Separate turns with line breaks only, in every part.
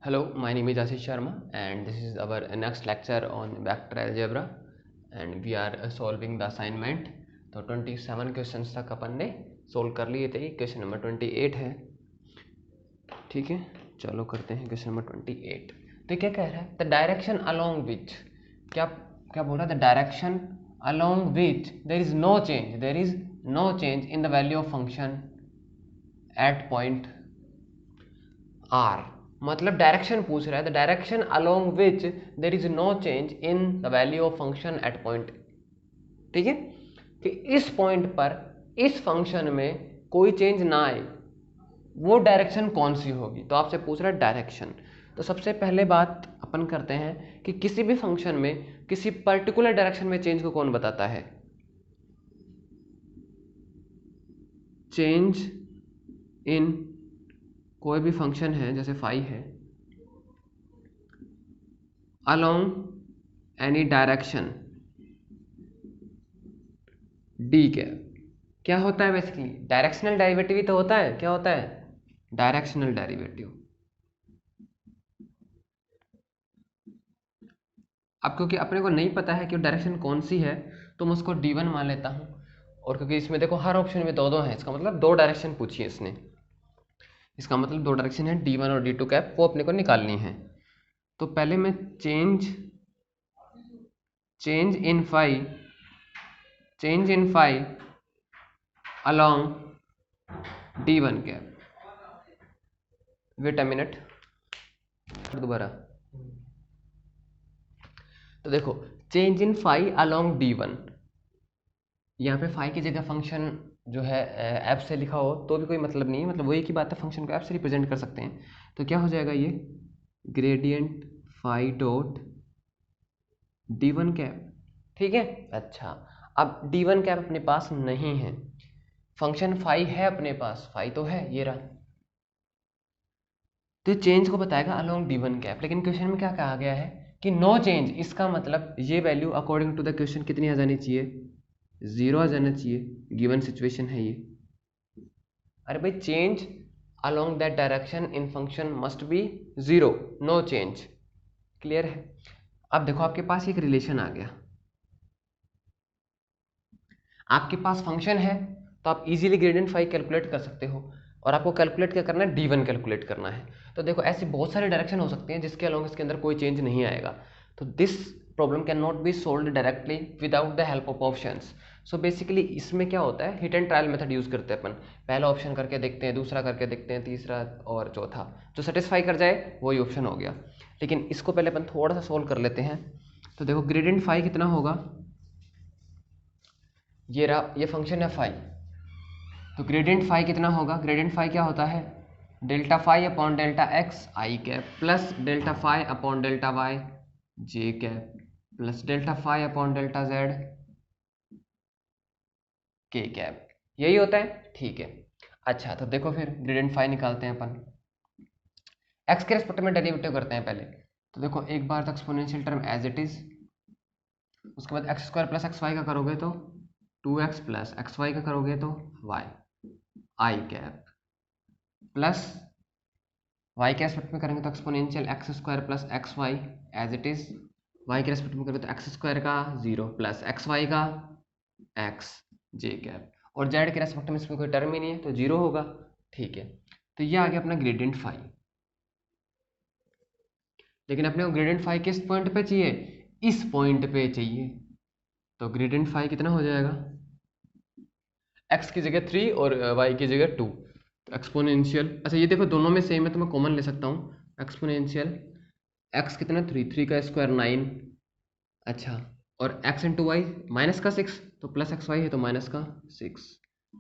Hello, my name is Ashish Sharma and this is our next lecture on vector algebra and we are solving the assignment. तो 27 questions तक अपन ने solve कर लिए थे, question number 28 है। ठीक है, चलो करते हैं क्वेश्चन नंबर 28। तो क्या कह रहा है, द डायरेक्शन अलोंग विच, क्या क्या बोल रहा है, the direction along which there is no change in the value of function at point R. मतलब डायरेक्शन पूछ रहा है, the direction along which there is no change in the value of function at point. ठीक है, कि इस point पर इस फंक्शन में कोई चेंज ना आए, वो डायरेक्शन कौन सी होगी। तो आपसे पूछ रहा है डायरेक्शन। तो सबसे पहले बात अपन करते हैं कि किसी भी फंक्शन में किसी पर्टिकुलर डायरेक्शन में चेंज को कौन बताता है। चेंज इन कोई भी फंक्शन है, जैसे फाई है, along any direction D cap, क्या होता है बेसिकली डायरेक्शनल डेरिवेटिव ही तो होता है। क्या होता है, डायरेक्शनल डेरिवेटिव। अब क्योंकि अपने को नहीं पता है कि डायरेक्शन कौन सी है, तो मैं उसको D1 मान लेता हूँ। और क्योंकि इसमें देखो हर ऑप्शन में दो दो है, इसका मतलब दो डायरेक्शन पूछी है इसने, इसका मतलब दो डायरेक्शन है D1 और D2 कैप, वो अपने को निकालनी है। तो पहले मैं change in phi along D1 cap. Wait a minute, दोबारा। तो देखो change in phi along D1, यहाँ पे फाई की जगह फंक्शन जो है एफ से लिखा हो तो भी कोई मतलब नहीं है, मतलब वही की बात है, फंक्शन को एफ से रिप्रेजेंट कर सकते हैं। तो क्या हो जाएगा ये gradient phi dot D1 cap. ठीक है, अच्छा अब D1 कैप अपने पास नहीं है, फंक्शन फाई है अपने पास, फाई तो है ये रहा, तो चेंज को बताएगा अलोंग D1 कैप। लेकिन क्वेश्चन में क्या कहा गया है कि नो चेंज, इसका मतलब ये value according to the question कितनी आ जानी चाहिए, 0 आ जाना चाहिए। गिवन सिचुएशन है ये। अरे भाई change along that direction in function must be 0, no change. Clear है। अब देखो आपके पास एक रिलेशन आ गया, आपके पास फंक्शन है तो आप इजीली ग्रेडियंट फाई कैलकुलेट कर सकते हो, और आपको कैलकुलेट क्या करना है, D1 कैलकुलेट करना है। तो देखो ऐसी बहुत सारे डायरेक्शन हो सकते हैं जिसके अलोंग इसके अंदर कोई चेंज नहीं आएगा। तो this problem can not be solved directly without the help of options. So basically इसमें क्या होता है, hit and trial method use करते हैं अपन। पहला ऑप्शन करके देखते हैं, दूसरा करके देखते हैं, तीसरा और चौथा, जो सेटिस्फाई कर जाए वही ऑप्शन हो गया। लेकिन इसको पहले अपन थोड़ा सा सोल्व कर लेते हैं। तो देखो ग्रेडियंट फाई कितना होगा, ये रहा, ये फंक्शन है फाई। तो ग्रेडियंट फाई कितना होगा, ग्रेडियंट फाई क्या होता है, delta phi upon delta X आई cap plus delta phi upon delta Y जे cap plus delta phi upon delta Z के कैप। यही होता है। ठीक है, अच्छा तो देखो फिर ग्रेडियंट फाई निकालते हैं अपन, एक्स के रेस्पेक्ट में डेरिवेटिव करते हैं पहले। तो देखो एक बार तो exponential term as it is, उसके बाद x square plus x y का करोगे तो 2x प्लस एक्स वाई का करोगे तो y i cap plus y के रेस्पेक्ट में करेंगे तो exponential x square plus x y as it is, y के रेस्पेक्ट में करेंगे तो एक्स स्क्वायर का 0 प्लस एक्स वाई का एक्स जे कैप, और z के रेस्पेक्ट में इसमें कोई टर्म ही नहीं है तो 0 होगा। ठीक है, तो ये आ गया अपना ग्रेडियंट फाई। लेकिन अपने को ग्रेडियंट फाई किस पॉइंट पे चाहिए, इस पॉइंट पे चाहिए। तो ग्रेडियंट फाई कितना हो जाएगा, x की जगह 3 और y की जगह 2। तो एक्सपोनेंशियल, अच्छा ये देखो दोनों में सेम है तो मैं कॉमन ले सकता हूँ, एक्सपोनेंशियल x कितना 3, 3 का स्क्वायर 9, अच्छा और x इंटू वाई माइनस का 6, तो प्लस एक्स वाई है तो माइनस का 6,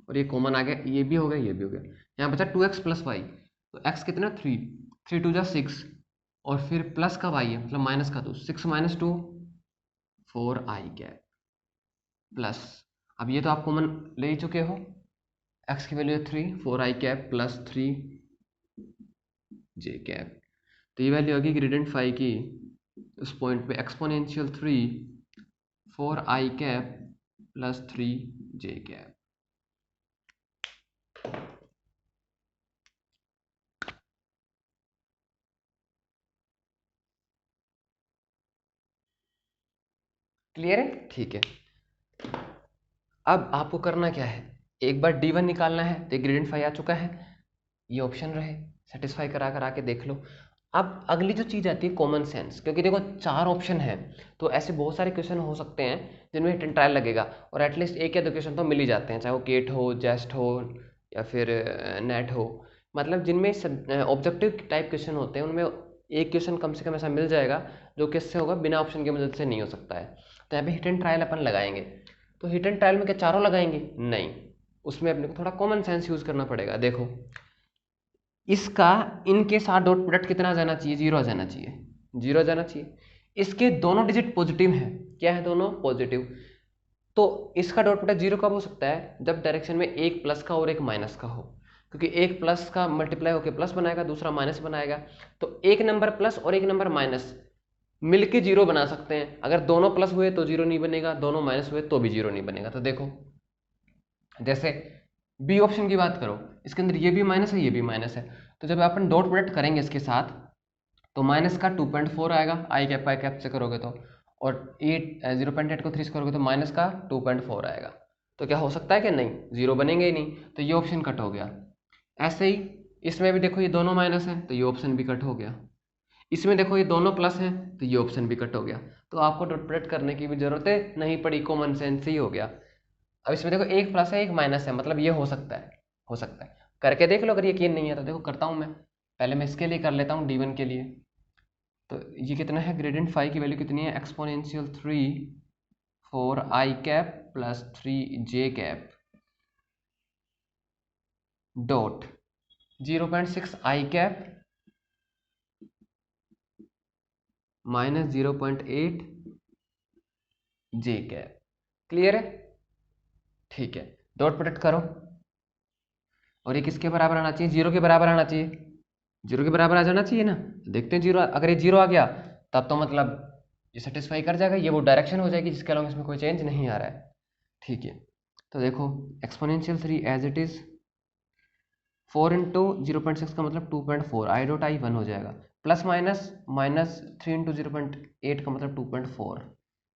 और ये कॉमन आ गया, ये भी हो गया ये भी हो गया। यहाँ बचा 2x प्लस वाई, तो x कितना 3, 3 टू जा 6, और फिर प्लस का y है मतलब माइनस का 2, 6 माइनस 2 4 आई कैप प्लस, अब ये तो आप कॉमन ले ही चुके हो, x की वैल्यू है 3, 4 आई कैप प्लस 3 जे कैप। तो ये वैल्यू होगी ग्रेडियंट फाई की उस पॉइंट पे एक्सपोनेंशियल 3 4 आई कैप प्लस 3 जे कैप। क्लियर है? ठीक है। अब आपको करना क्या है, एक बार D1 निकालना है, तो ग्रेडियंट फाई आ चुका है, ये ऑप्शन रहे, सेटिस्फाई करा के देख लो। अब अगली जो चीज़ आती है कॉमन सेंस, क्योंकि देखो 4 ऑप्शन है, तो ऐसे बहुत सारे क्वेश्चन हो सकते हैं जिनमें हिट एंड ट्रायल लगेगा, और एटलीस्ट एक या दो क्वेश्चन तो मिल ही जाते हैं, चाहे वो केट हो, जेस्ट हो, या फिर नेट हो, मतलब जिनमें ऑब्जेक्टिव टाइप क्वेश्चन होते हैं उनमें एक क्वेश्चन कम से कम ऐसा मिल जाएगा जो किससे होगा, बिना ऑप्शन की मदद से नहीं हो सकता है। तो यहाँ पे हिट एंड ट्रायल अपन लगाएंगे। तो हिट एंड ट्रायल में क्या चारों लगाएंगे? नहीं, उसमें अपने को थोड़ा कॉमन सेंस यूज करना पड़ेगा। देखो इसका इनके साथ डॉट प्रोडक्ट कितना आ जाना चाहिए? 0 आ जाना चाहिए, 0 आ जाना चाहिए। इसके दोनों डिजिट पॉजिटिव हैं, क्या है? दोनों पॉजिटिव। तो इसका डॉट प्रोडक्ट 0 कब हो सकता है? जब डायरेक्शन में एक प्लस का और एक माइनस का हो, क्योंकि एक प्लस का मल्टीप्लाई होकर प्लस बनाएगा, दूसरा माइनस बनाएगा। तो एक नंबर प्लस और एक नंबर माइनस मिलके 0 बना सकते हैं। अगर दोनों प्लस हुए तो 0 नहीं बनेगा, दोनों माइनस हुए तो भी 0 नहीं बनेगा। तो देखो जैसे बी ऑप्शन की बात करो, इसके अंदर ये भी माइनस है, ये भी माइनस है, तो जब अपन डॉट प्रोडक्ट करेंगे इसके साथ, तो माइनस का 2.4 आएगा, आई कैप से करोगे तो, और 0.8 को 3 से करोगे तो माइनस का 2.4 आएगा। तो क्या हो सकता है कि नहीं, 0 बनेंगे ही नहीं, तो ये ऑप्शन कट हो गया। ऐसे ही इसमें भी देखो ये दोनों माइनस है, तो ये ऑप्शन भी कट हो गया। इसमें देखो ये दोनों प्लस हैं, तो ये ऑप्शन भी कट हो गया। तो आपको डॉट प्रोडक्ट करने की भी जरूरत नहीं पड़ी, कॉमन सेंस ही हो गया। अब इसमें देखो एक प्लस है एक माइनस है, मतलब ये हो सकता है, हो सकता है। करके देख लो, अगर यकीन नहीं है तो देखो करता हूँ मैं, पहले मैं इसके लिए कर लेता हूँ D1 के लिए। तो ये कितना है, ग्रेडियंट फाई की वैल्यू कितनी है? एक्सपोनेंशियल 3 4 आई कैप प्लस 3 जे कैप डॉट 0.6 आई कैप माइनस 0.8 जे कैप। क्लियर है? ठीक है, डॉट प्रोडक्ट करो, और ये किसके बराबर आना चाहिए? 0 के बराबर आना चाहिए, 0 के बराबर आ जाना चाहिए ना। देखते हैं 0, अगर ये 0 आ गया तब तो मतलब ये सेटिस्फाई कर जाएगा, ये वो डायरेक्शन हो जाएगी जिसके अलावा इसमें कोई चेंज नहीं आ रहा है। ठीक है, तो देखो exponential 3 as it is 4 into 0.6 का मतलब 2.4, आई डॉट आई 1 हो जाएगा, प्लस माइनस माइनस 3 इंटू 0.8 का मतलब 2.4।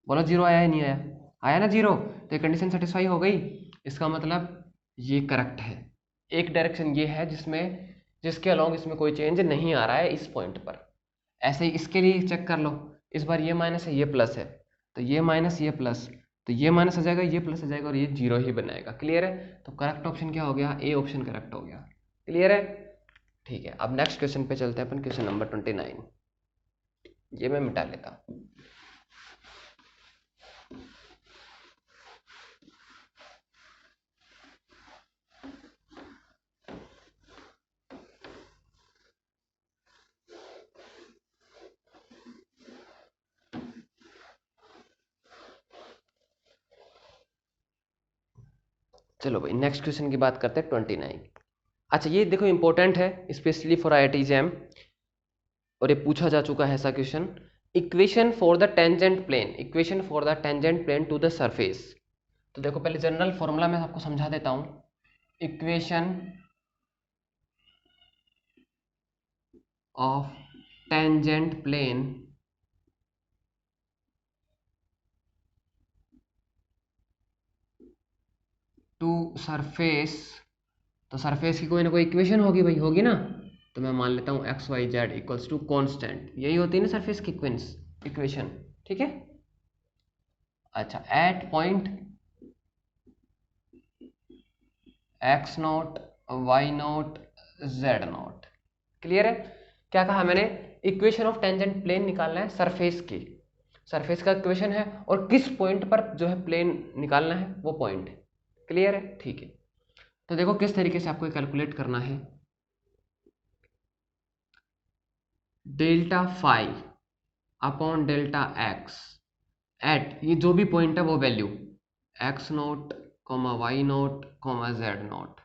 बोलो 0 आया ही नहीं आया? आया ना 0, तो ये कंडीशन सेटिस्फाई हो गई। इसका मतलब ये करेक्ट है। एक डायरेक्शन ये है जिसमें जिसके अलोंग इसमें कोई चेंज नहीं आ रहा है इस पॉइंट पर। ऐसे ही इसके लिए चेक कर लो, इस बार ये माइनस है ये प्लस है, तो ये माइनस ये प्लस, तो ये माइनस आ जाएगा ये प्लस आ जाएगा और ये 0 ही बनाएगा। क्लियर है? तो करेक्ट ऑप्शन क्या हो गया? ए ऑप्शन करेक्ट हो गया। क्लियर है? ठीक है, अब नेक्स्ट क्वेश्चन पे चलते हैं अपन, क्वेश्चन नंबर 29। ये मैं मिटा लेता हूँ। चलो भाई नेक्स्ट क्वेश्चन की बात करते हैं 29। अच्छा ये देखो इंपॉर्टेंट है स्पेशली फॉर IIT एग्जाम, और ये पूछा जा चुका है ऐसा question. Equation for the tangent plane, equation for the tangent plane to the surface. तो देखो पहले जनरल फॉर्मूला मैं आपको समझा देता हूँ। Equation of tangent plane to surface, तो सरफेस की कोई ना कोई इक्वेशन होगी भाई, होगी ना। तो मैं मान लेता हूँ x y z equals to constant, यही होती है ना सरफेस की इक्वेशन। ठीक है। अच्छा at point x not y not z not. Clear है? क्या कहा मैंने? इक्वेशन ऑफ टेंजेंट प्लेन निकालना है सरफेस की, सरफेस का इक्वेशन है, और किस पॉइंट पर जो है प्लेन निकालना है वो पॉइंट है। क्लियर है? ठीक है, तो देखो किस तरीके से आपको कैलकुलेट करना है। Delta phi upon delta x at, ये जो भी पॉइंट है वो value x not comma y not comma z not,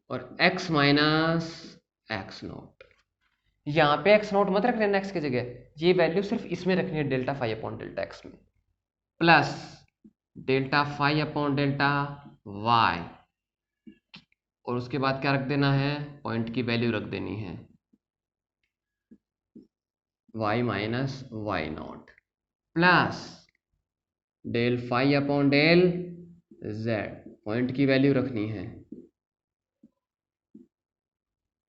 और एक्स माइनस एक्स नॉट। यहाँ पे एक्स नॉट मत रख लेना एक्स की जगह, ये वैल्यू सिर्फ इसमें रखनी है delta phi upon delta X में, plus delta phi upon delta Y, और उसके बाद क्या रख देना है? पॉइंट की वैल्यू रख देनी है y minus y not, plus del phi upon del z, point की वैल्यू रखनी है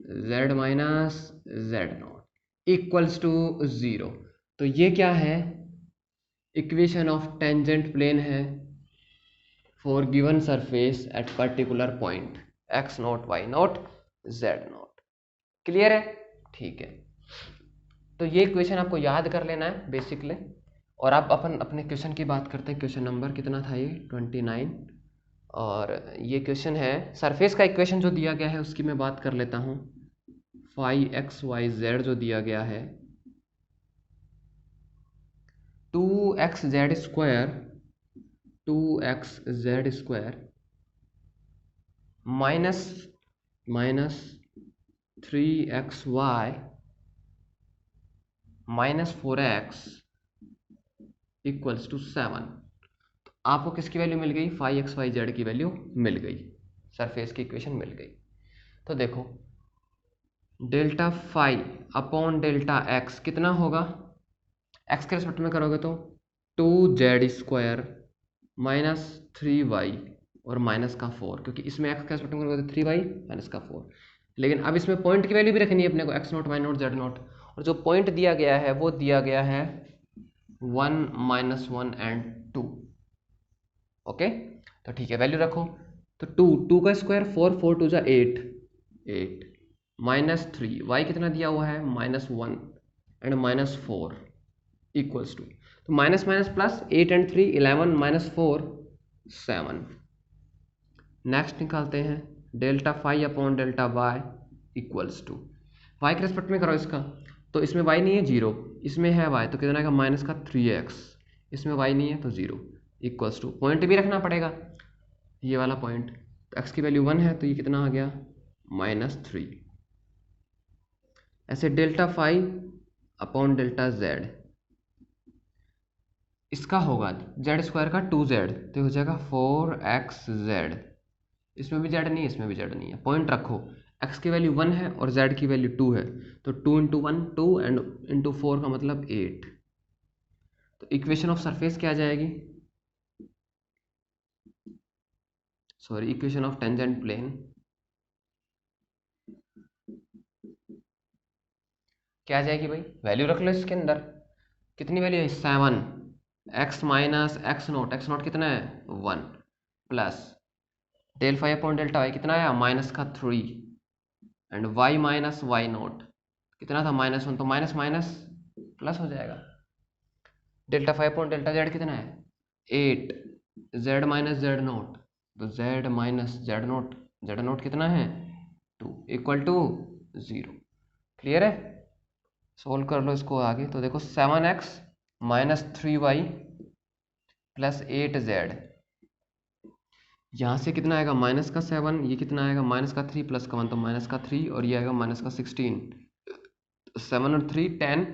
z minus z not equals to 0। तो ये क्या है, इक्वेशन ऑफ टेंजेंट प्लेन है for given surface at particular point x not y not z not. Clear है? ठीक है, तो ये इक्वेशन आपको याद कर लेना है बेसिकली। और आप अपने क्वेश्चन की बात करते हैं। क्वेश्चन नंबर कितना था ये? 29। और ये क्वेश्चन है सरफेस का इक्वेशन जो दिया गया है उसकी मैं बात कर लेता हूँ। फाई एक्स वाई जेड जो दिया गया है 2xz square minus 3xy minus 4x equals to 7। तो आपको किसकी वैल्यू मिल गई? फाई एक्स वाई जेड की वैल्यू मिल गई, सरफेस की इक्वेशन मिल गई। तो देखो delta phi upon delta x कितना होगा? एक्स के रिस्पेक्ट में करोगे तो 2z स्क्वायर माइनस 3y और माइनस का 4, क्योंकि इसमें एक्स के रिस्पेक्ट में करोगे तो 3y माइनस का 4। लेकिन अब इसमें पॉइंट की वैल्यू भी रखनी है अपने को, x not y not z not. और जो पॉइंट दिया गया है वो दिया गया है 1 -1 एंड 2। ओके, तो ठीक है, वैल्यू रखो। तो 2 का स्क्वायर 4 4 2 8 माइनस 3 वाई कितना दिया हुआ है? -1 एंड -4 इक्वल्स टू, तो minus minus plus 8 and 3 11 -4 7। Next निकालते हैं delta phi upon delta y equals to, y के रेस्पेक्ट में करो इसका, तो इसमें वाई नहीं है 0, इसमें है वाई, तो कितना आएगा? माइनस का 3x, इसमें वाई नहीं है तो 0 इक्वल्स टू, पॉइंट भी रखना पड़ेगा ये वाला पॉइंट, तो x की वैल्यू 1 है तो ये कितना आ गया? -3। ऐसे delta phi upon delta z, इसका होगा जेड स्क्वायर का 2z, तो हो जाएगा 4xz। इसमें भी जेड नहीं है, इसमें भी जेड नहीं है, पॉइंट रखो। x की वैल्यू 1 है और z की वैल्यू 2 है, तो 2 इंटू 1 2 एंड इंटू 4 का मतलब 8। तो इक्वेशन ऑफ सरफेस क्या आ जाएगी? Sorry, equation of tangent plane क्या आ जाएगी भाई? वैल्यू रख लो इसके अंदर। कितनी वैल्यू है? 7। x माइनस एक्स नोट कितना है? 1 plus del phi upon delta y कितना आया? माइनस का 3 and y minus y not कितना था? -1, तो माइनस माइनस प्लस हो जाएगा। Delta five upon delta z कितना है? 8 जेड माइनस जेड नोट, तो जेड नोट कितना है? 2 इक्वल टू 0। क्लियर है? सोल्व कर लो इसको आगे। तो देखो 7x minus 3y plus 8z, यहाँ से कितना आएगा? माइनस का 7, ये कितना आएगा? माइनस का 3 प्लस का 1, तो माइनस का 3 और ये आएगा माइनस का 16। 7 और 3 10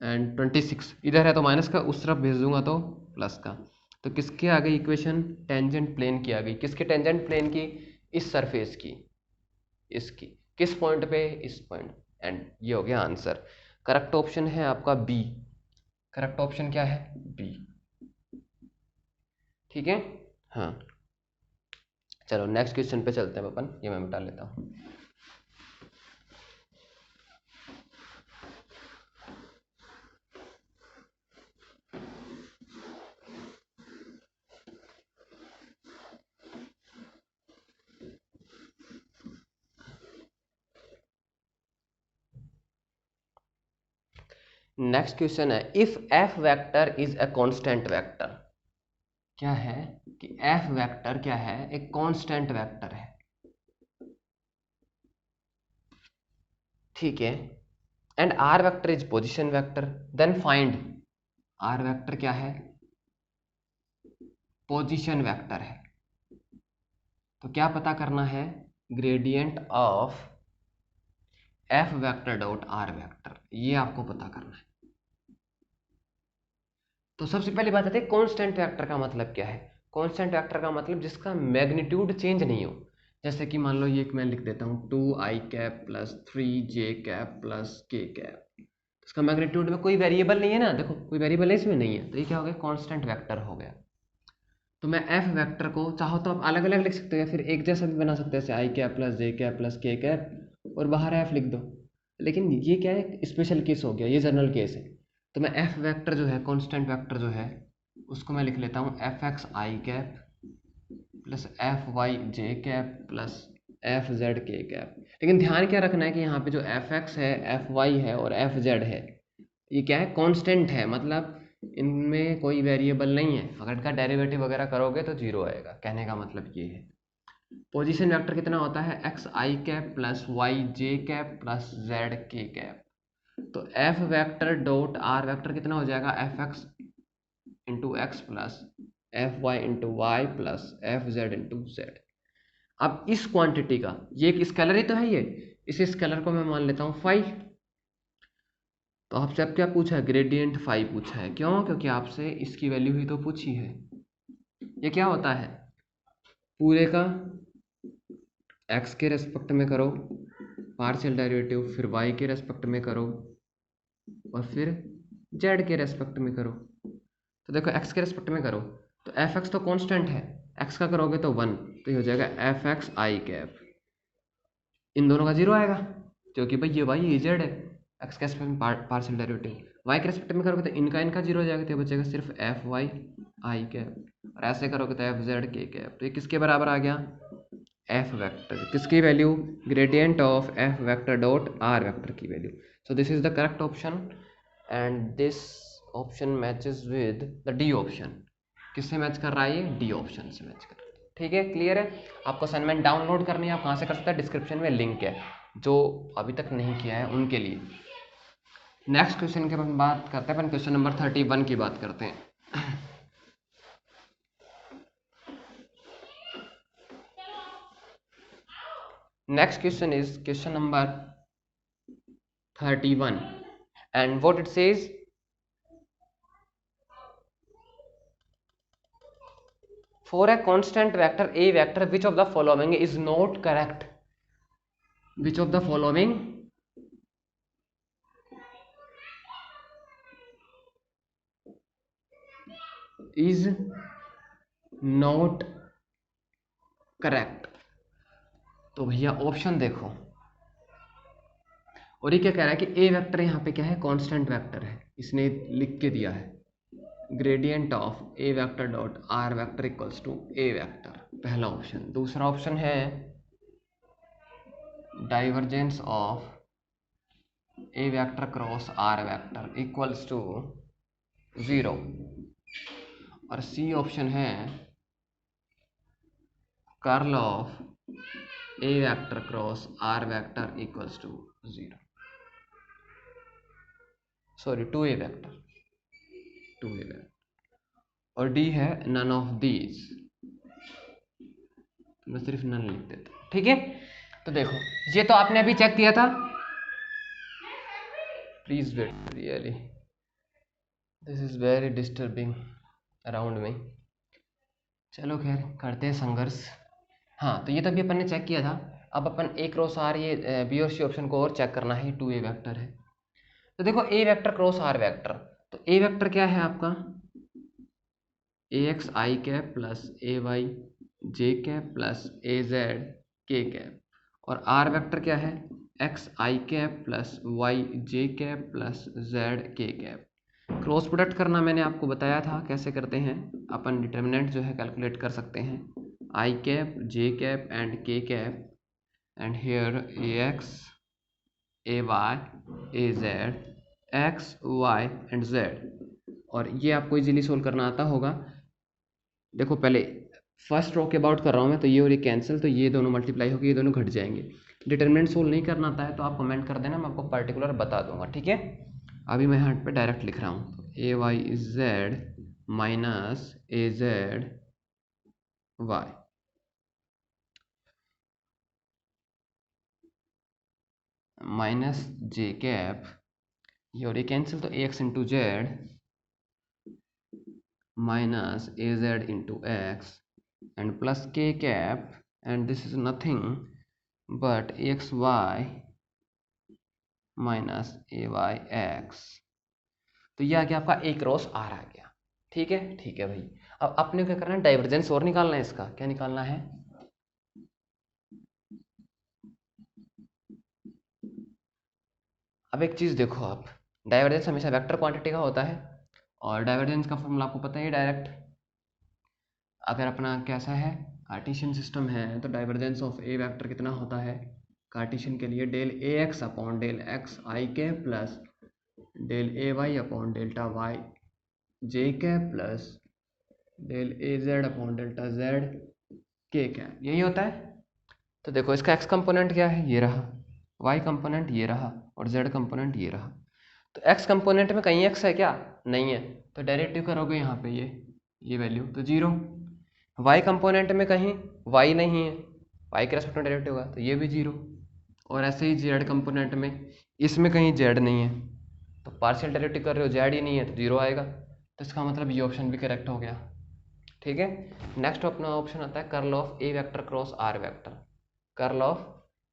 एंड 26 इधर है तो माइनस का, उस तरफ भेज दूंगा तो प्लस का। तो किसके आ गई इक्वेशन? टेंजेंट प्लेन की आ गई। किसके टेंजेंट प्लेन की? इस सरफेस की, इसकी। किस पॉइंट पे? इस पॉइंट। एंड ये हो गया आंसर। करेक्ट ऑप्शन है आपका बी। करेक्ट ऑप्शन क्या है? बी। ठीक है, हाँ। चलो नेक्स्ट क्वेश्चन पे चलते हैं अपन, ये मैं मिटा लेता हूँ। नेक्स्ट क्वेश्चन है if F vector is a constant vector. क्या है कि एफ वेक्टर क्या है? एक कांस्टेंट वेक्टर है, ठीक है। And R vector is position vector, then find. R vector क्या है? पोजीशन वेक्टर है। तो क्या पता करना है? Gradient of F vector dot R vector, ये आपको पता करना है। तो सबसे पहली बात आती है कांस्टेंट वेक्टर का मतलब क्या है? कांस्टेंट वेक्टर का मतलब जिसका मैग्नीट्यूड चेंज नहीं हो। जैसे कि मान लो ये मैं लिख देता हूँ 2i cap plus 3j cap plus k cap, इसका मैग्नीट्यूड में कोई वेरिएबल नहीं है ना, देखो कोई वेरिएबल है इसमें नहीं है, तो ये क्या हो गया? कांस्टेंट वेक्टर हो गया। तो मैं एफ वेक्टर को चाहो तो आप अलग अलग लिख सकते हो या फिर एक जैसा भी बना सकते हैं, जैसे आई कैप प्लस जे कैप प्लस के कैप और बाहर एफ लिख दो। लेकिन ये क्या है, स्पेशल केस हो गया, ये जनरल केस है। तो मैं एफ वेक्टर जो है, कांस्टेंट वेक्टर जो है, उसको मैं लिख लेता हूँ एफ एक्स आई कैप प्लस एफ वाई जे कैप प्लस एफ जेड के कैप। लेकिन ध्यान क्या रखना है कि यहाँ पे जो एफ एक्स है, एफ वाई है और एफ जेड है, ये क्या है, कांस्टेंट है, मतलब इनमें कोई वेरिएबल नहीं है। अगर इनका डेरिवेटिव वगैरह करोगे तो जीरो आएगा, कहने का मतलब ये है। पोजीशन वेक्टर कितना होता है, एक्स आई कैप प्लस वाई जे कैप प्लस जेड के कैप। तो F vector dot R vector कितना हो जाएगा, F x into x plus F y into y plus F z into z. अब इस क्वांटिटी का, ये एक स्केलर ही तो है, ये इस स्केलर को मैं मान लेता हूँ फाई। तो आपसे अब क्या पूछा है, ग्रेडियंट फाई पूछा है। क्यों? क्योंकि आपसे इसकी वैल्यू ही तो पूछी है। ये क्या होता है, पूरे का x के रेस्पेक्ट में करो पार्शियल डेरिवेटिव, फिर y के रेस्पेक्ट में करो और फिर z के रेस्पेक्ट में करो। तो देखो x के रेस्पेक्ट में करो तो एफ एक्स तो कांस्टेंट है, x का करोगे तो 1, तो ये हो जाएगा एफ एक्स आई कैप। इन दोनों का जीरो आएगा क्योंकि भाई ये y ये z है, x के रेस्पेक्ट में पार्शियल डेरिवेटिव, y के रेस्पेक्ट में करोगे तो इनका इनका जीरो हो जाएगा, तो बचेगा सिर्फ एफ वाई आई कैप, और ऐसे करोगे तो एफ जेड के कैप। तो ये किसके बराबर आ गया, एफ वेक्टर। किसकी value, gradient of F vector dot R vector की value. So this is the correct option and this option matches with the D option. किससे मैच कर रहा है ये, डी ऑप्शन से मैच कर रहा है। ठीक है, क्लियर है। आपको असाइनमेंट डाउनलोड करनी है, आप कहाँ से कर सकते हैं, डिस्क्रिप्शन में लिंक है, जो अभी तक नहीं किया है उनके लिए। नेक्स्ट क्वेश्चन की अपन बात करते हैं, अपन क्वेश्चन नंबर 31 की बात करते हैं। Next question is question number 31 and what it says, for a constant vector a vector which of the following is not correct, which of the following is not correct। तो भैया option देखो, और ये क्या कह रहा है कि ए वेक्टर यहाँ पे क्या है, कांस्टेंट वेक्टर है, इसने लिख के दिया है gradient of A vector dot R vector equals to A vector, पहला ऑप्शन। दूसरा ऑप्शन है divergence of A vector cross R vector equals to 0, और सी ऑप्शन है curl of A vector cross R vector equals to 0, sorry 2a vector, 2a vector, और D है none of these, मैं सिर्फ none लिख देता। ठीक है, तो देखो ये तो आपने अभी चेक किया था, please wait, really this is very disturbing around me. चलो खैर करते हैं संघर्ष। हाँ, तो ये तो अभी अपन ने चेक किया था, अब अपन ए क्रॉस आर, ये बी और सी ऑप्शन को और चेक करना है, 2a वेक्टर है। तो देखो ए वेक्टर क्रॉस आर वेक्टर, तो ए वेक्टर क्या है आपका, ए x I cap plus A Y J cap plus A Z के कैप, और आर वेक्टर क्या है, एक्स आई कैप प्लस वाई जे कैप प्लस जेड के कैप। क्रॉस प्रोडक्ट करना मैंने आपको बताया था कैसे करते हैं, अपन डिटर्मिनेंट जो है कैलकुलेट कर सकते हैं, i cap j cap and k cap, and here a x a y a z x y and z, और ये आपको इजीली सोल्व करना आता होगा। देखो पहले फर्स्ट रो के अबाउट कर रहा हूँ मैं, तो ये और ये कैंसिल, तो ये दोनों मल्टीप्लाई होकर ये दोनों घट जाएंगे। डिटरमिनेंट सोल्व नहीं करना आता है तो आप कमेंट कर देना, मैं आपको पर्टिकुलर बता दूंगा। ठीक है, अभी मैं यहाँ पे डायरेक्ट लिख रहा हूँ, A Y Z minus A Z Y minus J cap, ये और ये कैंसिल, तो A X into Z minus A Z into X and plus k cap, and this is nothing but xy minus ay x। तो ये आ गया आपका a cross R आ गया। ठीक है भाई। अब अपने क्या करना है, डाइवर्जेंस और निकालना है इसका। क्या निकालना है, अब एक चीज देखो आप, डाइवर्जेंस हमेशा वेक्टर क्वांटिटी का होता है और डाइवर्जेंस का फॉर्मूला आपको पता ही है डायरेक्ट। अगर अपना कैसा है, कार्टेशियन सिस्टम है, तो डाइवर्जेंस ऑफ ए वेक्टर कितना होता है कार्टेशियन के लिए, del A x upon del x आई के plus del A Y upon delta Y जे के plus del A Z upon delta Z के कैप, यही होता है। तो देखो इसका एक्स कंपोनेंट क्या है, ये रहा, वाई कंपोनेंट ये रहा और जेड कंपोनेंट ये रहा। तो एक्स कंपोनेंट में कहीं एक्स है क्या, नहीं है, तो डेरिवेटिव करोगे यहाँ पे ये वैल्यू तो जीरो। वाई कंपोनेंट में कहीं वाई नहीं है, वाई के रेस्पेक्ट में डेरिवेटिव होगा तो ये भी जीरो। और ऐसे ही जेड कंपोनेंट में, इसमें कहीं जेड नहीं है, तो पार्शियल डेरिवेटिव कर रहे हो जेड ही नहीं है तो जीरो आएगा। तो इसका मतलब ये ऑप्शन भी करेक्ट हो गया। ठीक है, नेक्स्ट अपना ऑप्शन आता है curl of A vector cross R vector, curl of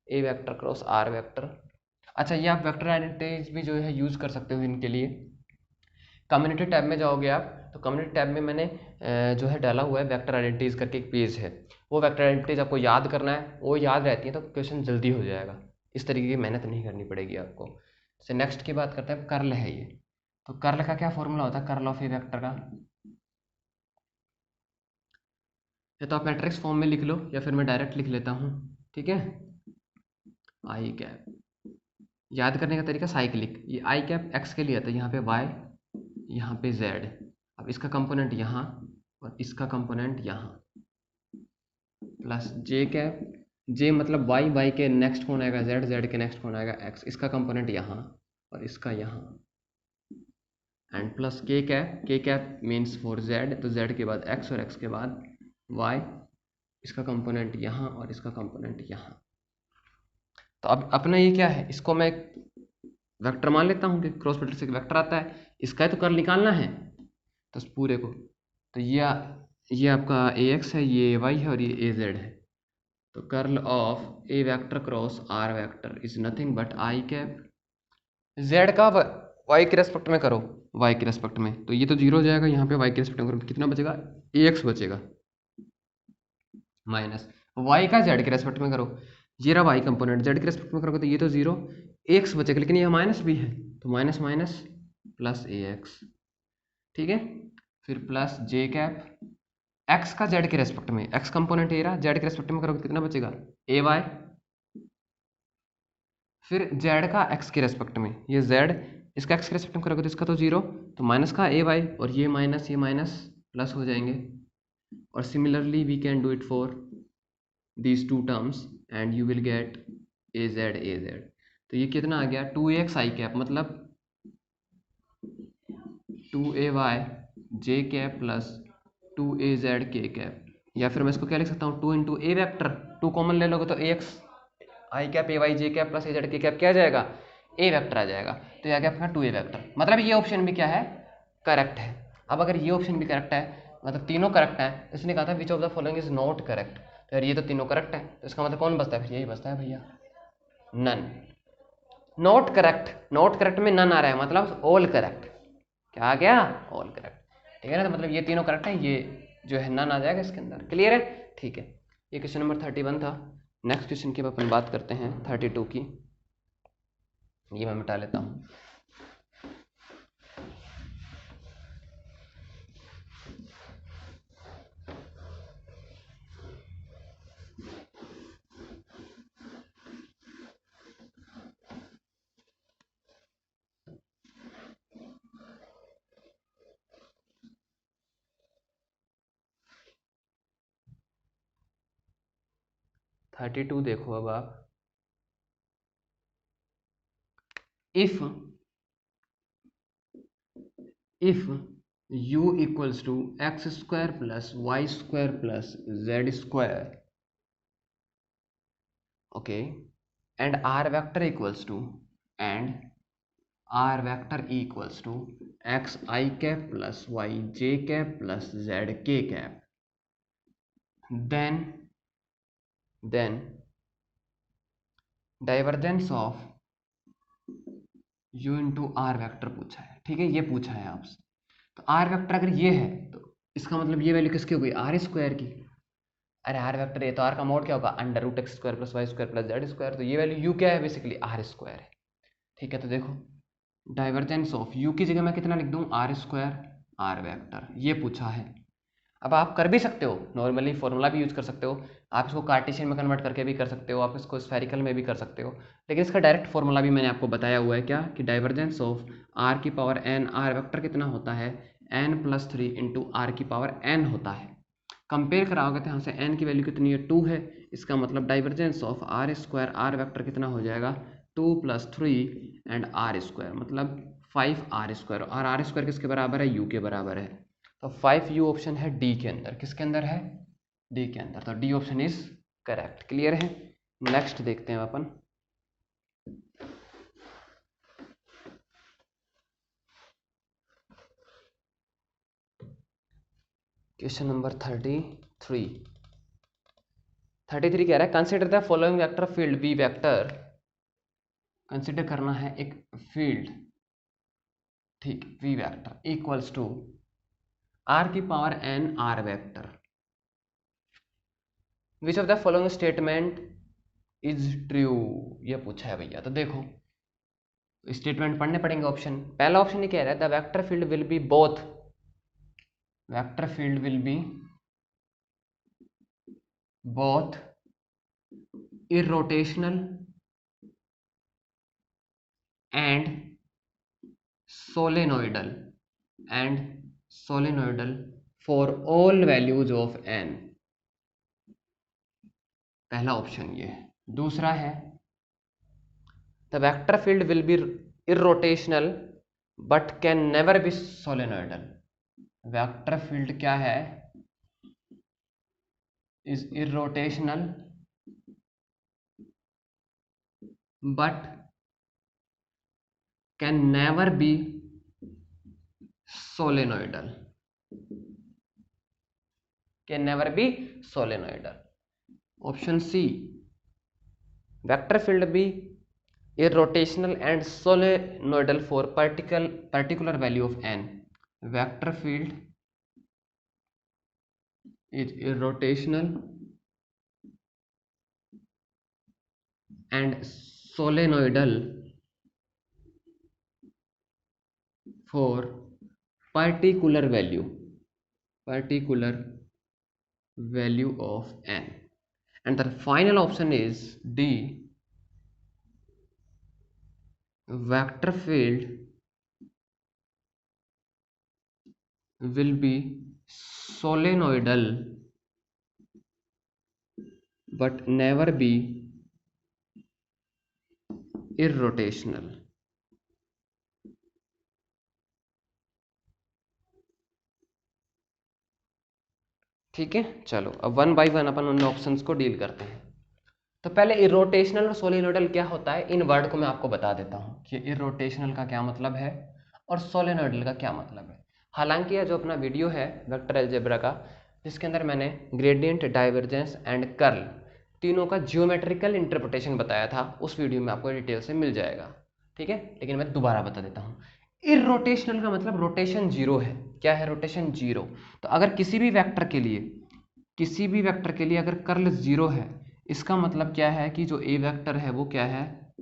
A vector cross R vector. अच्छा, ये आप वेक्टर आइडेंटिटीज भी जो है यूज़ कर सकते हो इनके लिए। कम्युनिटी टैब में जाओगे आप, तो कम्युनिटी टैब में मैंने जो है डाला हुआ है वेक्टर आइडेंटिटीज करके एक पेज है, वो वेक्टर आइडेंटिटीज आपको याद करना है, वो याद रहती है तो क्वेश्चन जल्दी हो जाएगा, इस तरीके की मेहनत नहीं करनी पड़ेगी आपको। जैसे नेक्स्ट की बात करते हैं, कर्ल है ये, तो कर्ल का क्या फॉर्मूला होता है कर्ल ऑफ ए वेक्टर का, या तो आप मैट्रिक्स फॉर्म में लिख लो या फिर मैं डायरेक्ट लिख लेता हूँ। ठीक है, आई कैप, याद करने का तरीका साइक्लिक, ये आई कैप एक्स के लिए आता है, यहाँ पे वाई, यहाँ पे जेड, अब इसका कंपोनेंट यहाँ और इसका कंपोनेंट यहाँ, प्लस जे कैप, जे मतलब वाई, वाई के नेक्स्ट कौन आएगा जेड, जेड के नेक्स्ट कौन आएगा एक्स, इसका कंपोनेंट यहाँ और इसका यहाँ, एंड प्लस के कैप मीन्स फॉर जेड, तो जेड के बाद एक्स और एक्स के बाद वाई, इसका कंपोनेंट यहाँ और इसका कंपोनेंट यहाँ। तो अब अपना ये क्या है, इसको मैं वेक्टर मान लेता हूँ कि क्रॉस प्रोडक्ट से वेक्टर आता है, इसका तो कर्ल निकालना है, तो इस पूरे को, तो ये आपका ए एक्स है, ये वाई है और ये ए जेड है। तो curl of A vector cross R vector is nothing but I cap, Z का वाई के रेस्पेक्ट में करो, वाई के रेस्पेक्ट में, तो ये तो जीरो हो जाएगा, यहाँ पे वाई के रेस्पेक्ट में करो तो कितना बचेगा, ए एक्स बचेगा, माइनस वाई का जेड के रेस्पेक्ट में करो, ये रहा वाई कंपोनेंट, जेड के रेस्पेक्ट में करोगे तो ये तो जीरो, एक्स बचेगा, लेकिन ये माइनस भी है तो माइनस माइनस प्लस ए एक्स। ठीक है, फिर प्लस जे कैप, एक्स का जेड के रेस्पेक्ट में, एक्स कंपोनेंट ये रहा, जेड के रेस्पेक्ट में करोगे तो कितना बचेगा, ए वाई, फिर जेड का एक्स के रेस्पेक्ट में, ये जेड, इसका एक्स के रेस्पेक्ट में करोगे तो इसका तो जीरो, तो माइनस का ए वाई और ये माइनस प्लस हो जाएंगे। और similarly we can do it for these two terms and you will get az az, तो ये कितना आ गया 2ax i कैप, मतलब 2ay j cap plus 2az k cap, या फिर मैं इसको क्या लिख सकता हूँ 2 इंटू ए वैक्टर, 2 कॉमन ले लोगे तो ax i cap ay j cap plus az k cap क्या आ जाएगा, ए वैक्टर आ जाएगा। तो ये आ गया आपका 2a वैक्टर, मतलब ये ऑप्शन भी क्या है, करेक्ट है। अब अगर ये ऑप्शन भी करेक्ट है, मतलब तीनों करेक्ट है, इसने कहा था विच of the following is not correct, तो यार ये तो तीनों करेक्ट है, तो इसका मतलब कौन बचता है, फिर यही बचता है भैया, none. Not correct, not correct में नन आ रहा है, मतलब ऑल करेक्ट, क्या आ गया, ऑल करेक्ट। ठीक है ना, तो मतलब ये तीनों करेक्ट है, ये जो है नन आ जाएगा इसके अंदर, क्लियर है। ठीक है, ये क्वेश्चन नंबर 31 था। नेक्स्ट क्वेश्चन की अपन बात करते हैं 32 की, ये मैं मिटा लेता हूँ। थर्टी टू देखो अब आप, if u equals to X square plus Y square plus Z square, okay, and R vector equals to, and R vector equals to X I cap plus Y J cap plus Z के cap, then divergence of u into R vector पूछा है। ठीक है, ये पूछा है आपसे, तो आर वेक्टर अगर ये है तो इसका मतलब ये वैल्यू किसकी हो गई, आर स्क्वायर की। अरे आर वेक्टर ये तो आर का मोड क्या होगा, under root X square plus Y square plus Z square, तो ये वैल्यू यू क्या है, बेसिकली आर स्क्वायर है। ठीक है, तो देखो डाइवर्जेंस ऑफ यू की जगह मैं कितना लिख दूं, आर स्क्वायर आर वेक्टर, ये पूछा है। अब आप कर भी सकते हो, नॉर्मली फॉर्मूला भी यूज कर सकते हो, आप इसको कार्टेशियन में कन्वर्ट करके भी कर सकते हो, आप इसको स्फेरिकल में भी कर सकते हो, लेकिन इसका डायरेक्ट फॉर्मूला भी मैंने आपको बताया हुआ है, क्या कि डाइवर्जेंस ऑफ आर की पावर एन, आर वेक्टर कितना होता है, एन प्लस 3 इंटू आर की पावर एन होता है। कंपेयर कराओगे तो यहाँ से एन की वैल्यू कितनी है, 2 है, इसका मतलब divergence of R square R vector कितना हो जाएगा, 2 प्लस 3 एंड आर स्क्वायर, मतलब 5 आर स्क्वायर, और आर स्क्वायर किसके बराबर है, यू के बराबर है। तो 5 यू ऑप्शन है डी के अंदर, किसके अंदर है, डी के अंदर, तो D option is correct. Clear है, नेक्स्ट देखते हैं अपन। क्वेश्चन नंबर 33 कह रहा है consider the following vector field B vector, consider करना है एक फील्ड, ठीक, V vector equals to R की power N R vector, which of the following statement is true, ये पूछा है भैया। तो देखो स्टेटमेंट पढ़ने पड़ेंगे ऑप्शन। पहला ऑप्शन ये कह रहा है the vector field will be both, vector field will be both irrotational and solenoidal for all values of n, पहला ऑप्शन ये है। दूसरा है the vector field will be irrotational but can never be solenoidal, vector field क्या है, is irrotational but can never be solenoidal, can never be solenoidal। Option C vector field B irrotational and solenoidal for particular value of n, vector field is irrotational and solenoidal for particular value of n, and the final option is D, vector field will be solenoidal but never be irrotational। ठीक है, चलो अब one by one अपन उन options को deal करते हैं। तो पहले इरोटेशनल और सोलेनोइडल क्या होता है, इन वर्ड को मैं आपको बता देता हूँ कि इरोटेशनल का क्या मतलब है और सोलेनोइडल का क्या मतलब है। हालांकि यह जो अपना वीडियो है वेक्टर अलजेब्रा का, जिसके अंदर मैंने ग्रेडियंट, डाइवर्जेंस एंड कर्ल तीनों का जियोमेट्रिकल इंटरप्रिटेशन बताया था, उस वीडियो में आपको डिटेल से मिल जाएगा। ठीक है, लेकिन मैं दोबारा बता देता हूँ। इरोटेशनल का मतलब रोटेशन जीरो है। क्या है, रोटेशन जीरो। तो अगर किसी भी वेक्टर के लिए अगर कर्ल जीरो है, इसका मतलब क्या है कि जो ए वेक्टर है वो क्या है,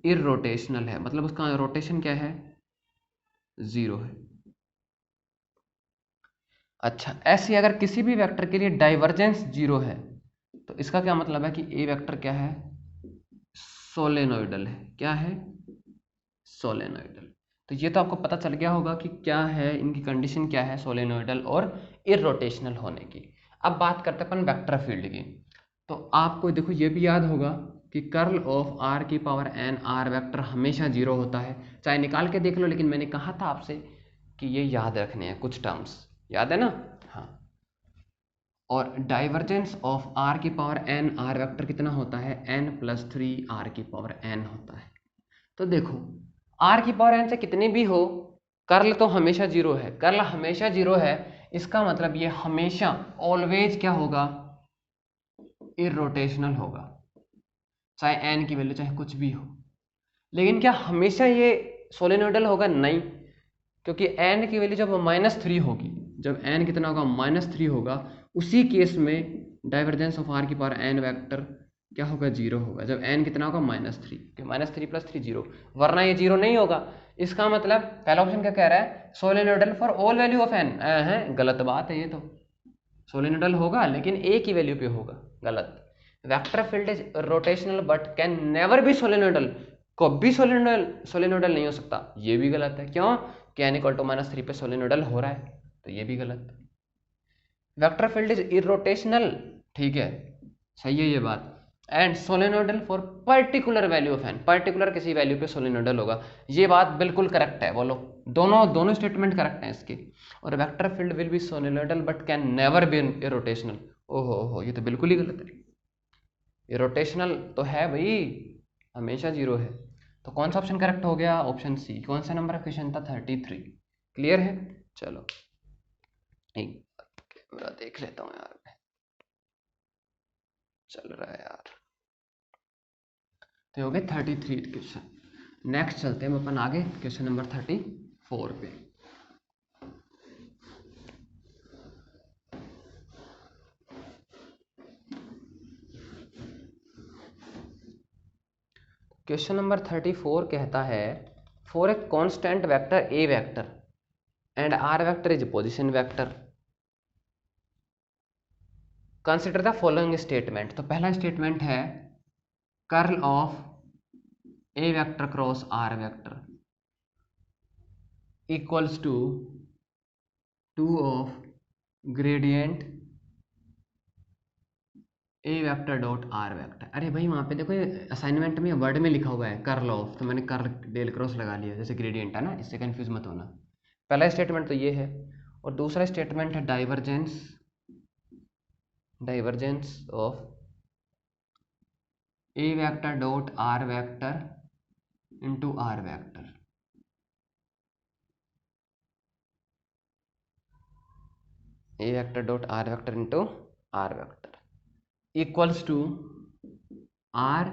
इरोटेशनल है, मतलब उसका रोटेशन क्या है, जीरो है। अच्छा, ऐसे अगर किसी भी वेक्टर के लिए डाइवर्जेंस जीरो है, तो इसका क्या मतलब है कि ए वेक्टर क्या है, सोलेनोइडल है। क्या है, सोलेनोइडल। तो ये तो आपको पता चल गया होगा कि क्या है, इनकी कंडीशन क्या है, सोलेनोइडल और इरोटेशनल होने की। अब बात करते हैं अपन वेक्टर फील्ड की। तो आपको देखो ये भी याद होगा कि कर्ल ऑफ आर की पावर एन आर वेक्टर हमेशा जीरो होता है, चाहे निकाल के देख लो, लेकिन मैंने कहा था आपसे कि ये याद रखने हैं कुछ टर्म्स, याद है ना। हाँ, और डाइवर्जेंस ऑफ आर की पावर एन आर वेक्टर कितना होता है, एन प्लस 3 आर की पावर एन होता है। तो देखो आर की पावर एन से कितने भी हो, कर्ल तो हमेशा जीरो है, कर्ल हमेशा जीरो है, इसका मतलब ये हमेशा ऑलवेज क्या होगा, इरोटेशनल होगा, चाहे एन की वैल्यू चाहे कुछ भी हो। लेकिन क्या हमेशा ये सोलेनोइडल होगा, नहीं, क्योंकि एन की वैल्यू जब -3 होगी, जब एन कितना होगा -3 होगा, उसी केस में डाइवर्जेंस ऑफ आर की पावर एन वेक्टर क्या होगा, 0 होगा, जब एन कितना होगा -3, -3 + 3 0, वरना ये 0 नहीं होगा। इसका मतलब पहला ऑप्शन क्या कह रहा है, solenoidal for all value of N है, गलत बात है ये तो। सोलेनोइडल होगा लेकिन ए की वैल्यू पे होगा, गलत। Vector field is rotational but can never be solenoidal, कभी सोलेनोइडल नहीं हो सकता, ये भी गलत है। क्यों, कैन इक्वल टू -3 पे सोलेनोइडल हो रहा है, तो ये भी गलत। वेक्टर फील्ड इज इरोटेशनल, ठीक है, सही है ये बात, and solenoidal for particular value of N, particular किसी वैल्यू पे सोलेनोइडल होगा, ये बात बिल्कुल करेक्ट है, बोलो। दोनों स्टेटमेंट करेक्ट हैं इसके। और vector field will be solenoidal but can never be irrotational, ओहो ये तो बिल्कुल ही गलत है। इरोटेशनल तो है भाई, हमेशा 0 है। तो कौन सा ऑप्शन करेक्ट हो गया, ऑप्शन सी। कौन सा नंबर का क्वेश्चन था, 33। क्लियर है, चलो एक कैमरा देख लेता हूँ यार, चल रहा है यार। तो हो गए 33 क्वेश्चन। नेक्स्ट चलते हैं हम अपन आगे, क्वेश्चन नंबर 34 पे। क्वेश्चन नंबर 34 कहता है, for a constant vector A vector and R vector is position vector, consider the following statement. तो पहला स्टेटमेंट है curl of A vector cross R vector equals to 2 of gradient A vector dot R vector. अरे भाई वहाँ पे देखो ये assignment में वर्ड में लिखा हुआ है कर्ल ऑफ, तो मैंने कर्ल डेल क्रॉस लगा लिया, जैसे ग्रेडियंट है ना, इससे कंफ्यूज मत होना। पहला स्टेटमेंट तो ये है, और दूसरा स्टेटमेंट है divergence of A vector dot R vector into R vector. A vector dot R vector into R vector equals to R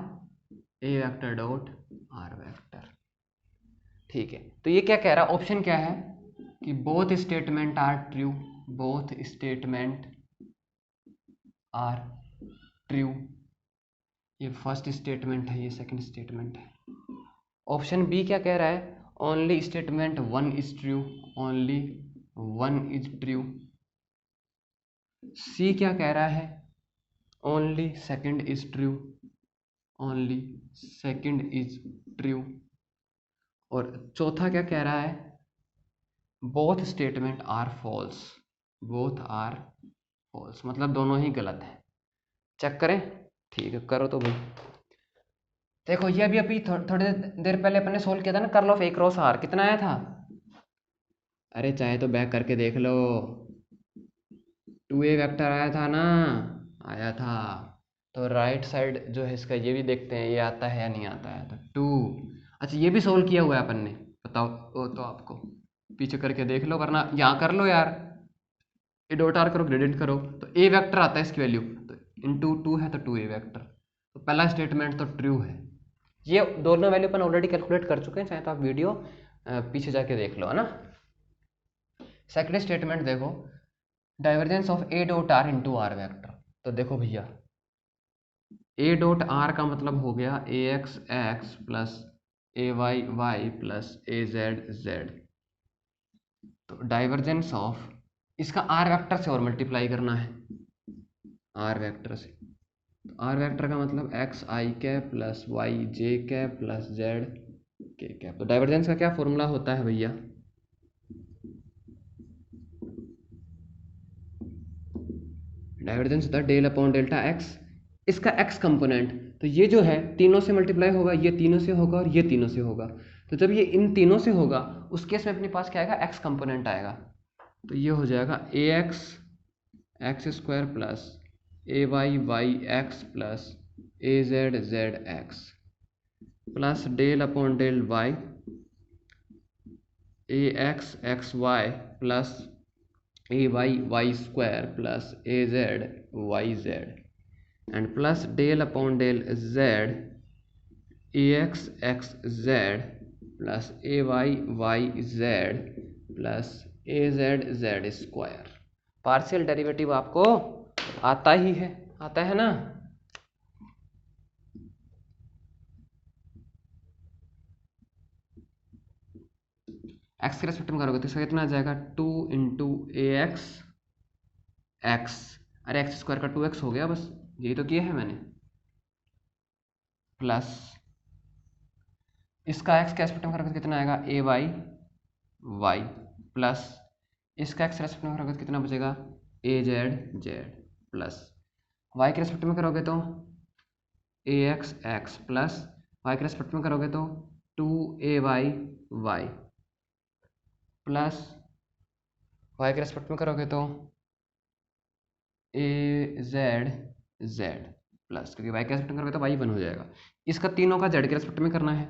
A vector dot R vector, ठीक है। तो ये क्या कह रहा है, ऑप्शन क्या है कि both statement are true, both statement are true, ये फर्स्ट स्टेटमेंट है, ये सेकंड स्टेटमेंट है। ऑप्शन बी क्या कह रहा है, only statement 1 is true, only 1 is true. C क्या कह रहा है, only second is true, only second is true. और चौथा क्या कह रहा है, both statement are false, both are false, मतलब दोनों ही गलत है। चेक करें, ठीक है करो तो भाई। देखो ये अभी थोड़ी देर पहले अपने सोल्व किया था ना, curl of A cross R, कितना आया था, अरे चाहे तो बैक करके देख लो, 2a वेक्टर आया था ना, आया था। तो राइट साइड जो है इसका, ये भी देखते हैं ये आता है या नहीं आता है, तो 2। अच्छा ये भी सोल्व किया हुआ है अपन ने, बताओ वो तो आपको पीछे करके देख लो, वरना यहाँ कर लो यार, ए डॉट आर करो, ग्रेडियंट करो, तो ए वेक्टर आता है इसकी वैल्यू, तो इंटू 2 है तो 2a वेक्टर, तो पहला स्टेटमेंट तो ट्रू है। ये दोनों वैल्यू अपन ऑलरेडी कैलकुलेट कर चुके हैं, चाहे तो आप वीडियो पीछे जाके देख लो, है ना। सेकंड स्टेटमेंट देखो, divergence of A dot R into R vector. तो देखो भैया, ए डॉट आर का मतलब हो गया ए X X plus A Y Y plus A Z Z. तो डाइवर्जेंस ऑफ इसका आर वेक्टर से और मल्टीप्लाई करना है, आर वेक्टर से। तो आर वेक्टर का मतलब एक्स आई कैप प्लस वाई जे कैप प्लस जेड के कैप। तो डाइवर्जेंस का क्या फॉर्मूला होता है भैया, डाइवर्जेंस होता है डेल अपॉन डेल्टा एक्स, इसका एक्स कंपोनेंट, तो ये जो है तीनों से मल्टीप्लाई होगा, ये तीनों से होगा और ये तीनों से होगा। तो जब ये इन तीनों से होगा उस केस में अपने पास क्या आएगा, एक्स कंपोनेंट आएगा। तो ये हो जाएगा A X X square plus A Y Y X plus A Z Z X plus del upon del Y A X X Y plus A Y Y square plus A Z Y Z and plus del upon del Z A X X Z plus A Y Y Z plus A Z Z square. Partial derivative आपको आता ही है, आता है ना। X के respect में करोगे तो इसका कितना आ जाएगा, 2 इंटू ए एक्स एक्स, अरे एक्स स्क्वायर का 2x हो गया, बस यही तो किया है मैंने, प्लस इसका एक्स के रेस्पेक्ट में करोगे तो कितना आएगा, ए वाई वाई, प्लस इसका एक्स रेस्पेक्ट में करोगे तो कितना बचेगा, ए जेड जेड, प्लस वाई के रेस्पेक्ट में करोगे तो A X X, plus Y के रेस्पेक्ट में करोगे तो 2 A Y Y, plus Y के रेस्पेक्ट में करोगे तो ए जेड जेड, प्लस क्योंकि वाई के रेस्पेक्ट में करोगे तो वाई 1 हो जाएगा। इसका तीनों का जेड के रेस्पेक्ट में करना है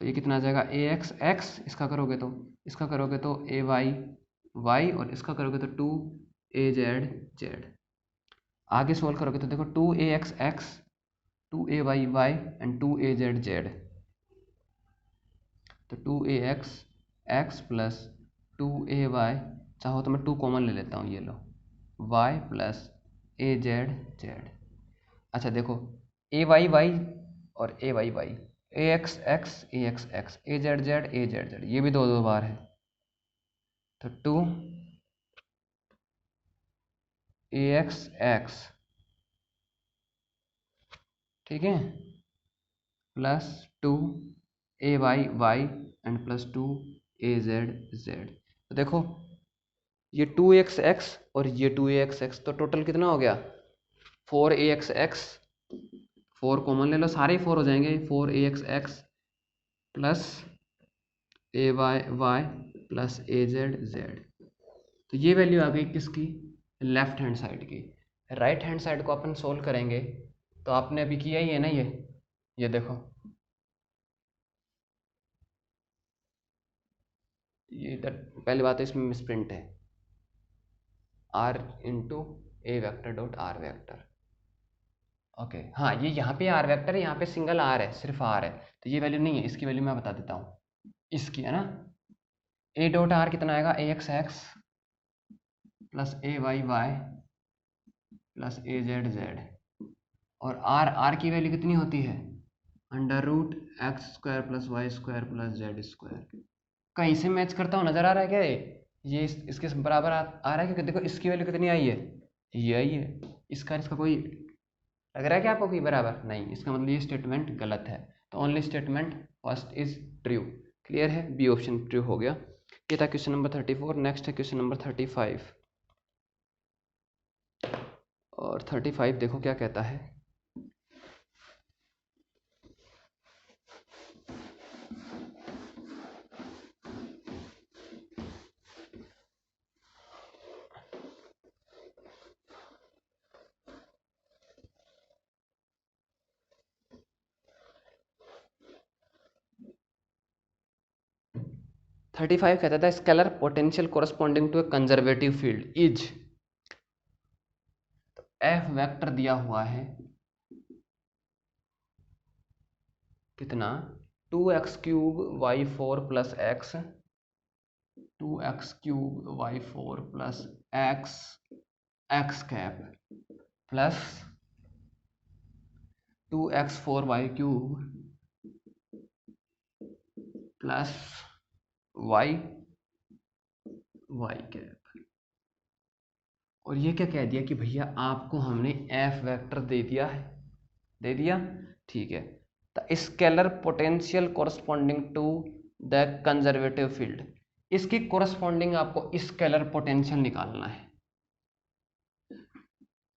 तो ये कितना आ जाएगा, ए एक्स एक्स, इसका करोगे तो ए वाई वाई, और इसका करोगे तो 2 ए जेड जेड। आगे सोल्व करोगे तो देखो 2 A X X, 2 A Y Y and 2 A Z Z, तो 2 A X X plus 2 A Y, चाहो तो मैं 2 कॉमन ले लेता हूँ, ये लो, Y plus A Z Z. अच्छा देखो ए वाई वाई और A Y Y, A X X A X X, A Z Z A Z Z, ये भी दो दो बार है, तो 2 ए एक्स एक्स, ठीक है, plus 2 A Y Y and plus 2 A Z Z. तो देखो ये 2 एक्स एक्स और ये 2 एक्स एक्स, तो टोटल कितना हो गया, 4 एक्स एक्स, 4 कॉमन ले लो, सारे 4 हो जाएंगे, 4 x X plus A Y Y plus A Z Z. तो ये वैल्यू आ गई किसकी, लेफ्ट हैंड साइड की। राइट हैंड साइड को अपन सोल्व करेंगे तो आपने अभी किया ही है ना, ये देखो, ये इधर पहली बात है इसमें मिसप्रिंट है, R into A vector dot R vector, okay हाँ, ये यहाँ पे आर वैक्टर है, यहाँ पे सिंगल आर है, सिर्फ आर है, तो ये वैल्यू नहीं है, इसकी वैल्यू मैं बता देता हूँ, इसकी है ना, ए डॉट आर कितना आएगा, A X X plus A Y Y plus A Z Z, और आर की वैल्यू कितनी होती है, under root X square plus Y square plus Z square. कहीं से मैच करता हूँ, नजर आ रहा है क्या ये इसके बराबर आ रहा है, क्योंकि देखो इसकी वैल्यू कितनी आई है, ये आई है, इसका कोई लग रहा है क्या आपको कि बराबर नहीं, इसका मतलब ये स्टेटमेंट गलत है, तो only statement first is true. Clear है, बी ऑप्शन ट्रू हो गया। ये था क्वेश्चन नंबर 34। नेक्स्ट है क्वेश्चन नंबर 35, और 35 देखो क्या कहता है, 35 कहता था scalar potential corresponding to a conservative field is, F vector दिया हुआ है कितना, 2x³ y4 plus X, 2x³ y4 plus X X cap, plus 2x4y³ plus y y cap. और ये क्या कह दिया कि भैया आपको हमने एफ वेक्टर दे दिया है, दे दिया, ठीक है, the scalar potential corresponding to the conservative field, इसकी कोरस्पॉन्डिंग आपको स्केलर पोटेंशियल निकालना है।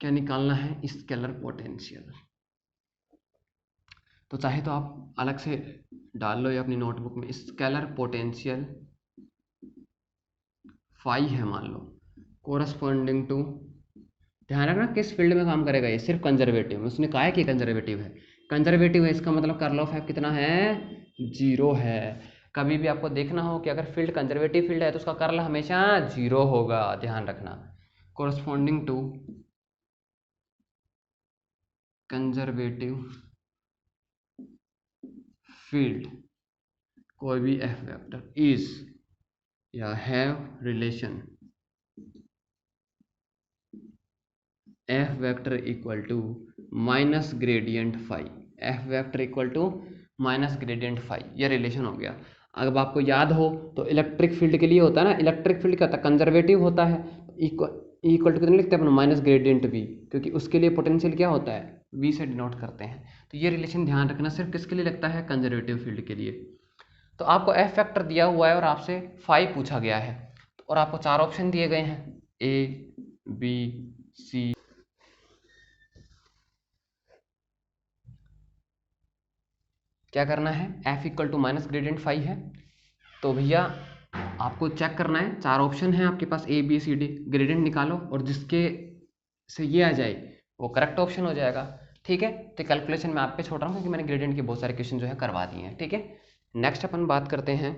क्या निकालना है, स्केलर पोटेंशियल। तो चाहे तो आप अलग से डाल लो या अपनी नोटबुक में, स्केलर पोटेंशियल फाई है मान लो, कोरस्पॉन्डिंग टू, ध्यान रखना किस फील्ड में काम करेगा, ये सिर्फ कंजर्वेटिव में, उसने कहा है कि कंजर्वेटिव है, कंजर्वेटिव है, इसका मतलब कर्ल ऑफ एफ कितना है, 0 है। कभी भी आपको देखना हो कि अगर फील्ड कंजर्वेटिव फील्ड है तो उसका कर्ल हमेशा 0 होगा, ध्यान रखना। कोरस्पॉन्डिंग टू कंजर्वेटिव फील्ड कोई भी एफ वेक्टर इज या have relation F vector equal to minus gradient phi, F vector equal to minus gradient phi, ये रिलेशन हो गया। अब आपको याद हो तो इलेक्ट्रिक फील्ड के लिए होता है ना, इलेक्ट्रिक फील्ड क्या होता है, कंजर्वेटिव होता है। इक्वल टू कितने लिखते हैं अपन, माइनस ग्रेडियंट वी, क्योंकि उसके लिए पोटेंशियल क्या होता है, वी से डिनोट करते हैं। तो ये रिलेशन ध्यान रखना, सिर्फ किसके लिए लगता है, कंजर्वेटिव फील्ड के लिए। तो आपको एफ फैक्टर दिया हुआ है और आपसे फाई पूछा गया है, और आपको 4 ऑप्शन दिए गए हैं, ए बी सी। क्या करना है, F equal to minus gradient phi है, तो भैया आपको चेक करना है, 4 ऑप्शन है आपके पास A B C D, gradient निकालो और जिसके से ये आ जाए वो करेक्ट ऑप्शन हो जाएगा। ठीक है, तो कैलकुलेशन मैं आप पे छोड़ रहा हूँ क्योंकि मैंने ग्रेडियंट के बहुत सारे क्वेश्चन जो है करवा दिए हैं। ठीक है, नेक्स्ट अपन बात करते हैं